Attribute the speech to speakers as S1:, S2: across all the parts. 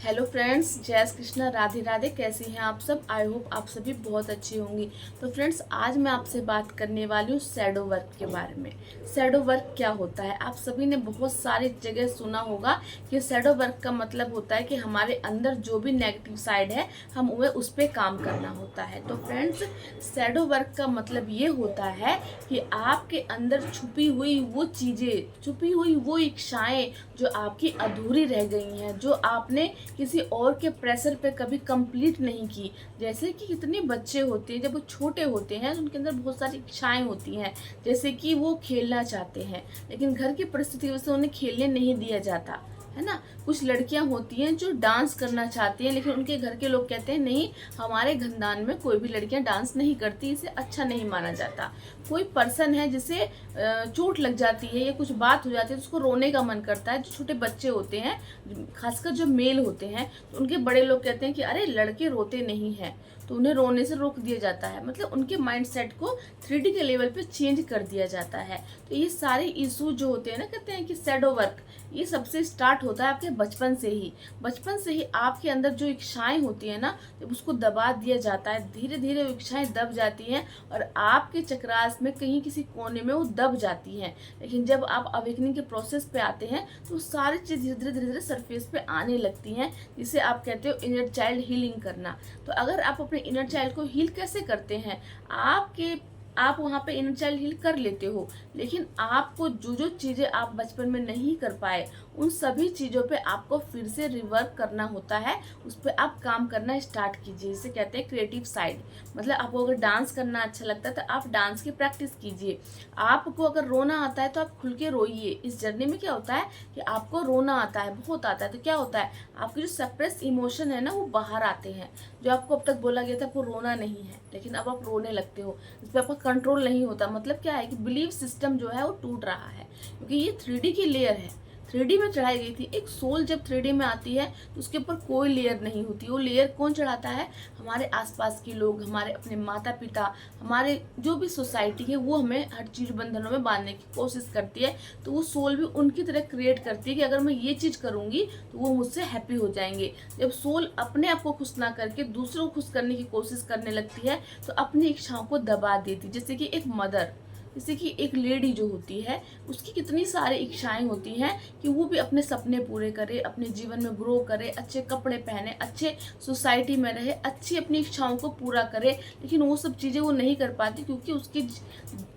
S1: Hello friends, जय श्री कृष्णा, राधे राधे। कैसी हैं आप सब? आई होप आप सभी बहुत अच्छी होंगी। तो फ्रेंड्स, आज मैं आपसे बात करने वाली हूँ शैडो वर्क के बारे में। शैडो वर्क क्या होता है? आप सभी ने बहुत सारी जगह सुना होगा कि शैडो वर्क का मतलब होता है कि हमारे अंदर जो भी नेगेटिव साइड है हम उस पर काम करना होता है। तो फ्रेंड्स, शैडो वर्क का मतलब ये होता है कि आपके अंदर छुपी हुई वो चीज़ें, छुपी हुई वो इच्छाएं जो आपकी अधूरी रह गई हैं, जो आपने किसी और के प्रेशर पे कभी कंप्लीट नहीं की। जैसे कि कितने बच्चे होते हैं, जब वो छोटे होते हैं तो उनके अंदर बहुत सारी इच्छाएं होती हैं, जैसे कि वो खेलना चाहते हैं लेकिन घर की परिस्थितियों से उन्हें खेलने नहीं दिया जाता है ना। कुछ लड़कियां होती हैं जो डांस करना चाहती हैं लेकिन उनके घर के लोग कहते हैं नहीं, हमारे खानदान में कोई भी लड़कियां डांस नहीं करती, इसे अच्छा नहीं माना जाता। कोई पर्सन है जिसे चोट लग जाती है या कुछ बात हो जाती है तो उसको रोने का मन करता है। जो छोटे बच्चे होते हैं, खासकर जो मेल होते हैं, तो उनके बड़े लोग कहते हैं कि अरे लड़के रोते नहीं हैं, तो उन्हें रोने से रोक दिया जाता है। मतलब उनके माइंड सेट को 3D के लेवल पे चेंज कर दिया जाता है। तो ये सारे इशू जो होते हैं ना, कहते हैं कि शैडो वर्क, ये सबसे स्टार्ट होता है आपके बचपन से ही। बचपन से ही आपके अंदर जो इच्छाएं होती है ना, जब उसको दबा दिया जाता है, धीरे धीरे वो इच्छाएं दब जाती हैं और आपके चक्रास में कहीं किसी कोने में वो दब जाती हैं। लेकिन जब आप अवेकनिंग के प्रोसेस पे आते हैं तो सारी चीज़ धीरे धीरे धीरे सरफेस पे आने लगती हैं, जिसे आप कहते हो इनर चाइल्ड हीलिंग करना। तो अगर आप अपने इनर चाइल्ड को हील कैसे करते हैं? आप वहाँ पे इनर चाइल्ड हील कर लेते हो, लेकिन आपको जो जो चीज़ें आप बचपन में नहीं कर पाए उन सभी चीज़ों पे आपको फिर से रिवर्क करना होता है। उस पर आप काम करना स्टार्ट कीजिए, जिसे कहते हैं क्रिएटिव साइड। मतलब आपको अगर डांस करना अच्छा लगता है तो आप डांस की प्रैक्टिस कीजिए। आपको अगर रोना आता है तो आप खुल के रोइए। इस जर्नी में क्या होता है कि आपको रोना आता है, बहुत आता है, तो क्या होता है, आपके जो सप्रेस इमोशन है ना वो बाहर आते हैं। जो आपको अब तक बोला गया था आपको रोना नहीं है, लेकिन अब आप रोने लगते हो, इस पर आपका कंट्रोल नहीं होता। मतलब क्या है कि बिलीफ सिस्टम जो है वो टूट रहा है, क्योंकि ये 3D की लेयर है, 3D में चढ़ाई गई थी। एक सोल जब 3D में आती है तो उसके ऊपर कोई लेयर नहीं होती। वो लेयर कौन चढ़ाता है? हमारे आसपास के लोग, हमारे अपने माता पिता, हमारे जो भी सोसाइटी है, वो हमें हर चीज़ बंधनों में बांधने की कोशिश करती है। तो वो सोल भी उनकी तरह क्रिएट करती है कि अगर मैं ये चीज़ करूँगी तो वो मुझसे हैप्पी हो जाएंगे। जब सोल अपने आप को खुश ना करके दूसरों को खुश करने की कोशिश करने लगती है तो अपनी इच्छाओं को दबा देती। जैसे कि एक मदर, जैसे कि एक लेडी जो होती है, उसकी कितनी सारी इच्छाएं होती हैं कि वो भी अपने सपने पूरे करे, अपने जीवन में ग्रो करे, अच्छे कपड़े पहने, अच्छे सोसाइटी में रहे, अच्छी अपनी इच्छाओं को पूरा करे। लेकिन वो सब चीज़ें वो नहीं कर पाती क्योंकि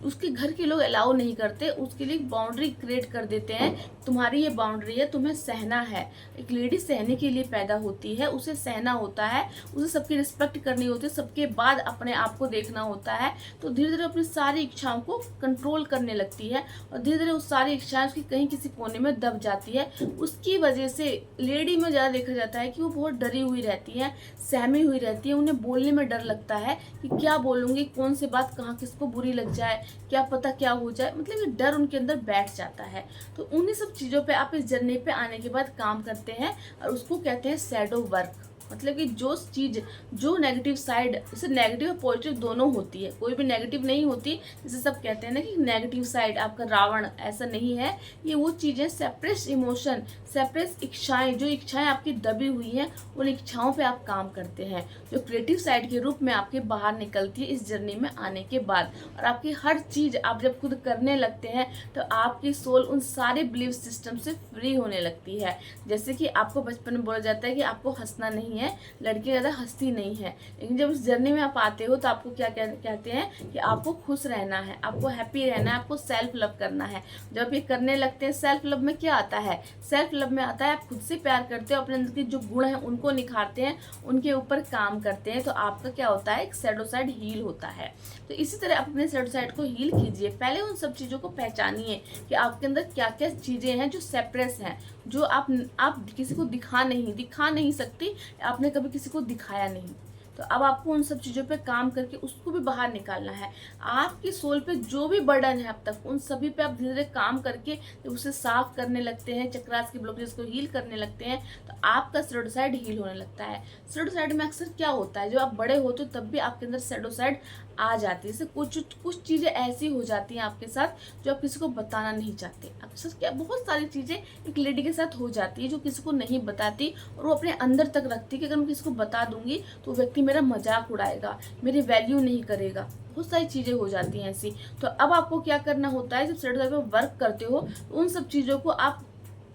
S1: उसके घर के लोग अलाउ नहीं करते। उसके लिए बाउंड्री क्रिएट कर देते हैं, तुम्हारी ये बाउंड्री है, तुम्हें सहना है। एक लेडी सहने के लिए पैदा होती है, उसे सहना होता है, उसे सबकी रिस्पेक्ट करनी होती है, सबके बाद अपने आप को देखना होता है। तो धीरे धीरे अपनी सारी इच्छाओं को कंट्रोल करने लगती है और धीरे धीरे उस सारी इच्छाएं उसकी कहीं किसी कोने में दब जाती है। उसकी वजह से लेडी में ज़्यादा देखा जाता है कि वो बहुत डरी हुई रहती है, सहमी हुई रहती है। उन्हें बोलने में डर लगता है कि क्या बोलूँगी, कौन सी बात कहाँ किसको बुरी लग जाए, क्या पता क्या हो जाए। मतलब ये डर उनके अंदर बैठ जाता है। तो उन्हीं सब चीज़ों पे आप इस जर्नी पे आने के बाद काम करते हैं और उसको कहते हैं शैडो वर्क। मतलब कि जो चीज़, जो नेगेटिव साइड, जैसे नेगेटिव और पॉजिटिव दोनों होती है, कोई भी नेगेटिव नहीं होती। जैसे सब कहते हैं ना कि नेगेटिव साइड आपका रावण, ऐसा नहीं है। ये वो चीज़ें, सेपरेट इमोशन, सेपरेट इच्छाएं, जो इच्छाएं आपकी दबी हुई हैं, उन इच्छाओं पे आप काम करते हैं, जो क्रिएटिव साइड के रूप में आपके बाहर निकलती है इस जर्नी में आने के बाद। और आपकी हर चीज़ आप जब खुद करने लगते हैं तो आपकी सोल उन सारे बिलीफ सिस्टम से फ्री होने लगती है। जैसे कि आपको बचपन में बोला जाता है कि आपको हंसना नहीं है, लड़की ज़्यादा हंसती नहीं है, लेकिन जब इस जर्नी में आप आते हो तो आपको क्या कहते हैं कि आपको खुश रहना है, आपको हैप्पी रहना है, आपको सेल्फ लव करना है। जब ये करने लगते हैं, सेल्फ लव में क्या आता है? सेल्फ लव में आता है आप खुद से प्यार करते हो, अपने अंदर के जो गुण हैं उनको निखारते हैं, उनके ऊपर काम करते हैं। तो आपका क्या होता है? एक शैडो साइड हील होता है। तो इसी तरह आप अपने शैडो साइड को हील कीजिए। पहले उन सब चीज़ों को पहचानिए कि आपके अंदर क्या क्या चीज़ें हैं जो सेपरेस हैं, जो आप किसी को दिखा नहीं सकती, आपने कभी किसी को दिखाया नहीं। तो अब आपको उन सब चीज़ों पे काम करके उसको भी बाहर निकालना है। आपकी सोल पे जो भी बर्डन है अब तक, उन सभी पे आप धीरे धीरे काम करके जब उसे साफ करने लगते हैं, चक्रास की ब्लॉकेज को हील करने लगते हैं, तो आपका शैडो साइड हील होने लगता है। शैडो साइड में अक्सर क्या होता है, जब आप बड़े होते हो तब भी आपके अंदर शैडो साइड आ जाती है। जैसे कुछ कुछ चीज़ें ऐसी हो जाती हैं आपके साथ जो आप किसी को बताना नहीं चाहते। अक्सर क्या बहुत सारी चीज़ें एक लेडी के साथ हो जाती है जो किसी को नहीं बताती और वो अपने अंदर तक रखती है कि अगर मैं किसी को बता दूंगी तो व्यक्ति मेरा मजाक उड़ाएगा, मेरी वैल्यू नहीं करेगा। बहुत सारी चीज़ें हो जाती हैं ऐसी। तो अब आपको क्या करना होता है, जब शैडो पे वर्क करते हो तो उन सब चीज़ों को आप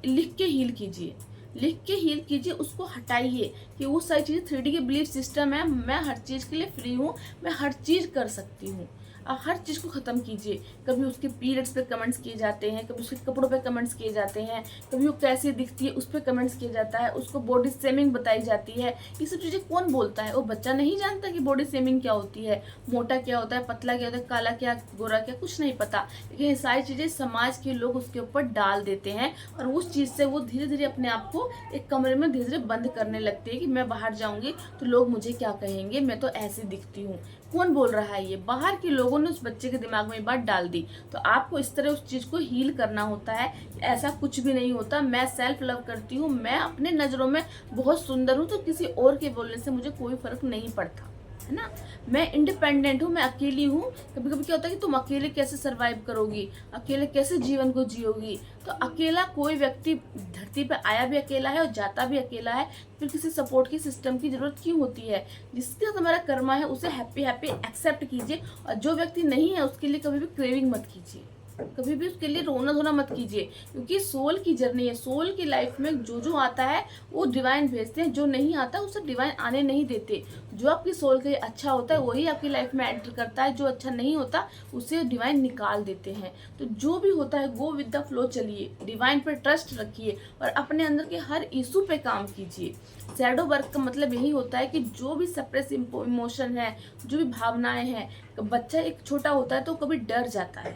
S1: लिख के हील कीजिए, लिख के हील कीजिए, उसको हटाइए कि वो सारी चीज़ें 3D के बिलीफ सिस्टम है, मैं हर चीज़ के लिए फ्री हूँ, मैं हर चीज़ कर सकती हूँ। आप हर चीज़ को ख़त्म कीजिए। कभी उसके पीरियड्स पे कमेंट्स किए जाते हैं, कभी उसके कपड़ों पे कमेंट्स किए जाते हैं, कभी वो कैसे दिखती है उस पर कमेंट्स किया जाता है, उसको बॉडी शेमिंग बताई जाती है। ये सब चीज़ें कौन बोलता है? वो बच्चा नहीं जानता कि बॉडी शेमिंग क्या होती है, मोटा क्या होता है, पतला क्या होता है, काला क्या, गोरा क्या, कुछ नहीं पता। लेकिन ये सारी चीज़ें समाज के लोग उसके ऊपर डाल देते हैं और उस चीज़ से वो धीरे धीरे अपने आप को एक कमरे में धीरे धीरे बंद करने लगते हैं कि मैं बाहर जाऊंगी तो लोग मुझे क्या कहेंगे, मैं तो ऐसी दिखती हूँ। कौन बोल रहा है? ये बाहर के लोगों ने उस बच्चे के दिमाग में ये बात डाल दी। तो आपको इस तरह उस चीज़ को हील करना होता है। ऐसा कुछ भी नहीं होता, मैं सेल्फ लव करती हूँ, मैं अपने नज़रों में बहुत सुंदर हूँ, तो किसी और के बोलने से मुझे कोई फर्क नहीं पड़ता, है ना। मैं इंडिपेंडेंट हूँ, मैं अकेली हूँ। कभी कभी क्या होता है कि तुम अकेले कैसे सरवाइव करोगी, अकेले कैसे जीवन को जियोगी। तो अकेला कोई व्यक्ति धरती पे आया भी अकेला है और जाता भी अकेला है। फिर किसी सपोर्ट की सिस्टम की जरूरत क्यों होती है? जिसके साथ हमारा कर्मा है उसे हैप्पी हैप्पी एक्सेप्ट कीजिए, और जो व्यक्ति नहीं है उसके लिए कभी भी क्रेविंग मत कीजिए, कभी भी उसके लिए रोना धोना मत कीजिए। क्योंकि सोल की जर्नी है, सोल की लाइफ में जो जो आता है वो डिवाइन भेजते हैं, जो नहीं आता उसे डिवाइन आने नहीं देते। जो आपकी सोल के लिए अच्छा होता है वही आपकी लाइफ में एंटर करता है, जो अच्छा नहीं होता उसे डिवाइन निकाल देते हैं। तो जो भी होता है गो विद द फ्लो चलिए, डिवाइन पर ट्रस्ट रखिए और अपने अंदर के हर इशू पे काम कीजिए। शैडो वर्क का मतलब यही होता है कि जो भी सप्रेस इमोशन है, जो भी भावनाएं हैं, बच्चा एक छोटा होता है तो कभी डर जाता है,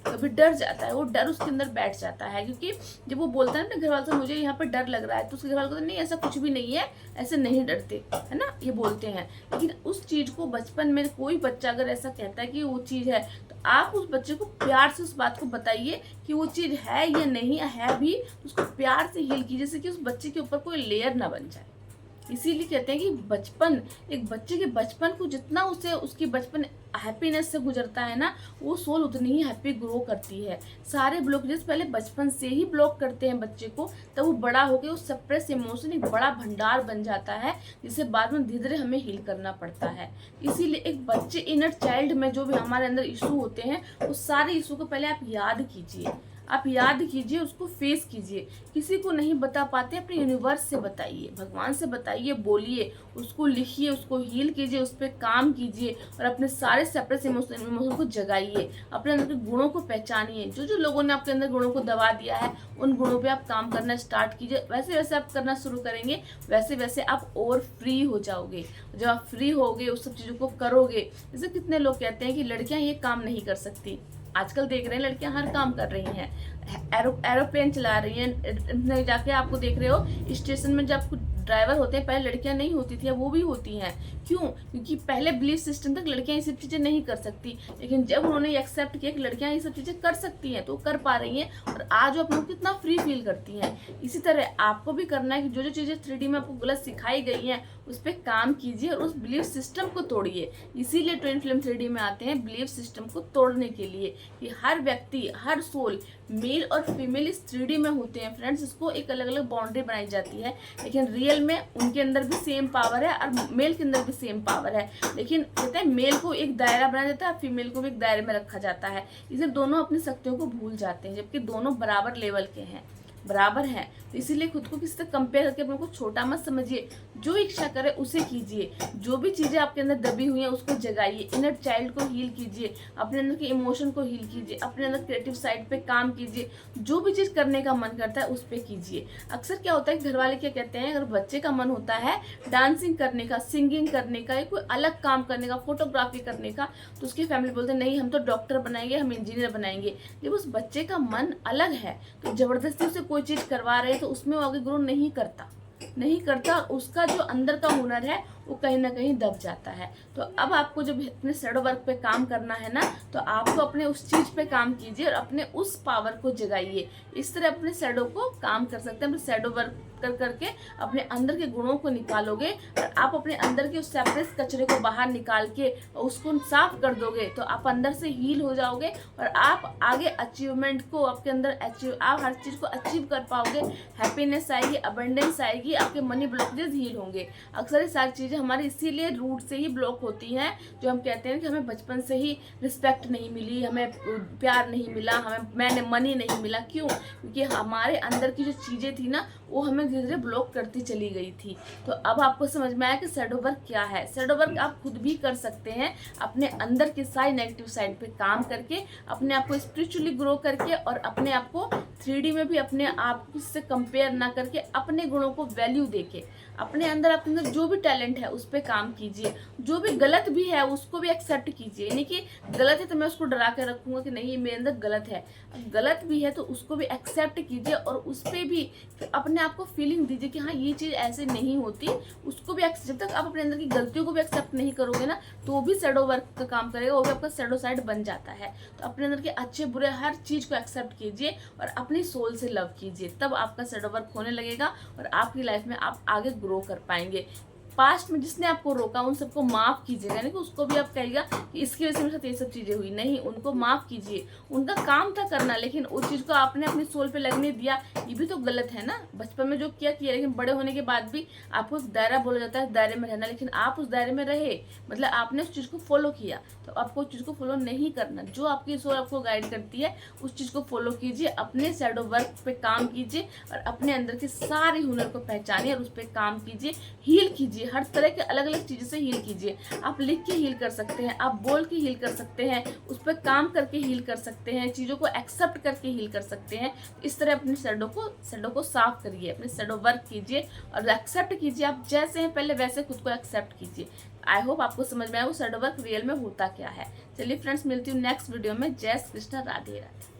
S1: कभी डर जाता है, वो डर उसके अंदर बैठ जाता है। क्योंकि जब वो बोलता है ना घर वालों से मुझे यहाँ पर डर लग रहा है, तो उसके घर वालों को नहीं ऐसा कुछ भी नहीं है, ऐसे नहीं डरते, है ना, ये बोलते हैं। लेकिन उस चीज़ को बचपन में कोई बच्चा अगर ऐसा कहता है कि वो चीज़ है, तो आप उस बच्चे को प्यार से उस बात को बताइए कि वो चीज़ है या नहीं है भी, तो उसको प्यार से हील कीजिए, जैसे कि उस बच्चे के ऊपर कोई लेयर ना बन जाए। इसीलिए कहते हैं कि बचपन, एक बच्चे के बचपन को जितना उसे उसकी बचपन हैप्पीनेस से गुजरता है ना, वो सोल उतनी ही हैप्पी ग्रो करती है। सारे ब्लॉकेजेस पहले बचपन से ही ब्लॉक करते हैं बच्चे को, तब वो बड़ा होकर वो सप्रेस इमोशन एक बड़ा भंडार बन जाता है, जिसे बाद में धीरे धीरे हमें हील करना पड़ता है। इसीलिए एक बच्चे इनर चाइल्ड में जो भी हमारे अंदर इशू होते हैं, उस सारे इशू को पहले आप याद कीजिए, आप याद कीजिए, उसको फेस कीजिए। किसी को नहीं बता पाते, अपने यूनिवर्स से बताइए, भगवान से बताइए, बोलिए, उसको लिखिए, उसको हील कीजिए, उस पर काम कीजिए और अपने सारे सेपरेट इमोशन को जगाइए, अपने अंदर के गुणों को पहचानिए। जो जो लोगों ने आपके अंदर गुणों को दबा दिया है उन गुणों पे आप काम करना स्टार्ट कीजिए। वैसे वैसे आप करना शुरू करेंगे, वैसे वैसे आप और फ्री हो जाओगे। जब आप फ्री होगे, उस सब चीज़ों को करोगे। जैसे कितने लोग कहते हैं कि लड़कियां ये काम नहीं कर सकती, आजकल देख रहे हैं लड़कियां हर काम कर रही हैं, एरोप्लेन चला रही हैं, जाके आपको देख रहे हो स्टेशन में जब ड्राइवर होते हैं, पहले लड़कियां नहीं होती थी, अब वो भी होती हैं। क्यों? क्योंकि पहले बिलीफ सिस्टम तक लड़कियां ये सब चीज़ें नहीं कर सकती, लेकिन जब उन्होंने एक्सेप्ट किया कि लड़कियां ये सब चीज़ें कर सकती हैं तो कर पा रही हैं, और आज वो अपने को कितना फ्री फील करती हैं। इसी तरह आपको भी करना है कि जो जो चीज़ें 3D में आपको गलत सिखाई गई हैं उस पर काम कीजिए और उस बिलीफ सिस्टम को तोड़िए। इसीलिए ट्विन फ्लेम 3D में आते हैं, बिलीफ सिस्टम को तोड़ने के लिए, कि हर व्यक्ति, हर सोल, मेल और फीमेल इस 3D में होते हैं फ्रेंड्स। इसको एक अलग अलग बाउंड्री बनाई जाती है, लेकिन रियल में उनके अंदर भी सेम पावर है और मेल के अंदर भी सेम पावर है। लेकिन कहते हैं मेल को एक दायरा बनाया जाता है, फीमेल को भी एक दायरे में रखा जाता है। इसे दोनों अपनी शक्तियों को भूल जाते हैं, जबकि दोनों बराबर लेवल के हैं, बराबर है। तो इसीलिए खुद को किसी से कंपेयर करके अपने को छोटा मत समझिए। जो इच्छा करे उसे कीजिए, जो भी चीज़ें आपके अंदर दबी हुई हैं उसको जगाइए, इनर चाइल्ड को हील कीजिए, अपने अंदर के इमोशन को हील कीजिए, अपने अंदर क्रिएटिव साइड पे काम कीजिए। जो भी चीज़ करने का मन करता है उस पर कीजिए। अक्सर क्या होता है कि घर वाले क्या कहते हैं, अगर बच्चे का मन होता है डांसिंग करने का, सिंगिंग करने का, या कोई अलग काम करने का, फोटोग्राफी करने का, तो उसकी फैमिली बोलते हैं नहीं हम तो डॉक्टर बनाएंगे, हम इंजीनियर बनाएंगे। जब उस बच्चे का मन अलग है तो जबरदस्ती उसे कोई चीज़ करवा रहे हैं तो उसमें वो आगे ग्रो नहीं करता, नहीं करता और उसका जो अंदर का हुनर है वो कहीं ना कहीं दब जाता है। तो अब आपको जब अपने शैडो वर्क पे काम करना है ना, तो आपको अपने उस चीज़ पे काम कीजिए और अपने उस पावर को जगाइए। इस तरह अपने शैडो को काम कर सकते हैं। अपने शैडो वर्क कर करके अपने अंदर के गुणों को निकालोगे और आप अपने अंदर के उस सेपरेट कचरे को बाहर निकाल के उसको साफ कर दोगे, तो आप अंदर से हील हो जाओगे और आप आगे अचीवमेंट को आपके अंदर आप हर चीज़ को अचीव कर पाओगे। हैप्पीनेस आएगी, अबंडेंस आएगी, आपके मनी ब्लॉकेज हील होंगे। अक्सर ये सारी चीज़ें हमारी इसीलिए रूट से ही ब्लॉक होती हैं, जो हम कहते हैं कि हमें बचपन से ही रिस्पेक्ट नहीं मिली, हमें प्यार नहीं मिला, हमें मनी नहीं मिला। क्यों? क्योंकि हमारे अंदर की जो चीज़ें थी ना, वो हमें धीरे धीरे ब्लॉक करती चली गई थी। तो अब आपको समझ में आया कि शैडो वर्क क्या है। शैडो वर्क आप खुद भी कर सकते हैं, अपने अंदर की सारी नेगेटिव साइड पे काम करके, अपने आप को स्पिरिचुअली ग्रो करके और अपने आप को 3D में भी अपने आप से कंपेयर ना करके, अपने गुणों को वैल्यू देके, अपने अंदर जो भी टैलेंट है उस पर काम कीजिए। जो भी गलत भी है उसको भी एक्सेप्ट कीजिए। यानी कि गलत है तो मैं उसको डरा के रखूंगा कि नहीं ये मेरे अंदर गलत है। गलत भी है तो उसको भी एक्सेप्ट कीजिए और उस पर भी अपने आप को फीलिंग दीजिए कि हाँ ये चीज़ ऐसे नहीं होती। उसको भी जब तक आप अपने अंदर की गलतियों को भी एक्सेप्ट नहीं करोगे ना, तो भी शैडो वर्क का काम करेगा, वो भी आपका शैडो साइड बन जाता है। तो अपने अंदर के अच्छे बुरे हर चीज़ को एक्सेप्ट कीजिए और अपनी सोल से लव कीजिए, तब आपका शैडो वर्क होने लगेगा और आपकी लाइफ में आप आगे ग्रो कर पाएंगे। पास्ट में जिसने आपको रोका उन सबको माफ़ कीजिएगा, यानी कि उसको भी आप कहिएगा कि इसकी वजह से मेरे साथ ये सब चीज़ें हुई। नहीं, उनको माफ़ कीजिए। उनका काम था करना, लेकिन उस चीज़ को आपने अपनी सोल पे लगने दिया, ये भी तो गलत है ना। बचपन में जो किया, लेकिन बड़े होने के बाद भी आपको एक दायरा बोला जाता है, दायरे में रहना, लेकिन आप उस दायरे में रहे, मतलब आपने उस चीज़ को फॉलो किया। तो आपको उस चीज़ को फॉलो नहीं करना। जो आपकी सोल आपको गाइड करती है उस चीज़ को फॉलो कीजिए, अपने शैडो वर्क पे काम कीजिए और अपने अंदर के सारे हुनर को पहचानिए और उस पर काम कीजिए, हील कीजिए। हर तरह के अलग अलग चीज़ों से हील कीजिए। आप लिख के हील कर सकते हैं, आप बोल के हील कर सकते हैं, उस पर काम करके हील कर सकते हैं, चीज़ों को एक्सेप्ट करके हील कर सकते हैं। इस तरह अपने शैडो को साफ करिए, अपने शैडो वर्क कीजिए और एक्सेप्ट कीजिए। आप जैसे हैं पहले वैसे खुद को एक्सेप्ट कीजिए। आई होप आपको समझ में आया वो शैडो वर्क रियल में होता क्या है। चलिए फ्रेंड्स, मिलती हूँ नेक्स्ट वीडियो में। जय श्री कृष्ण, राधे राधे।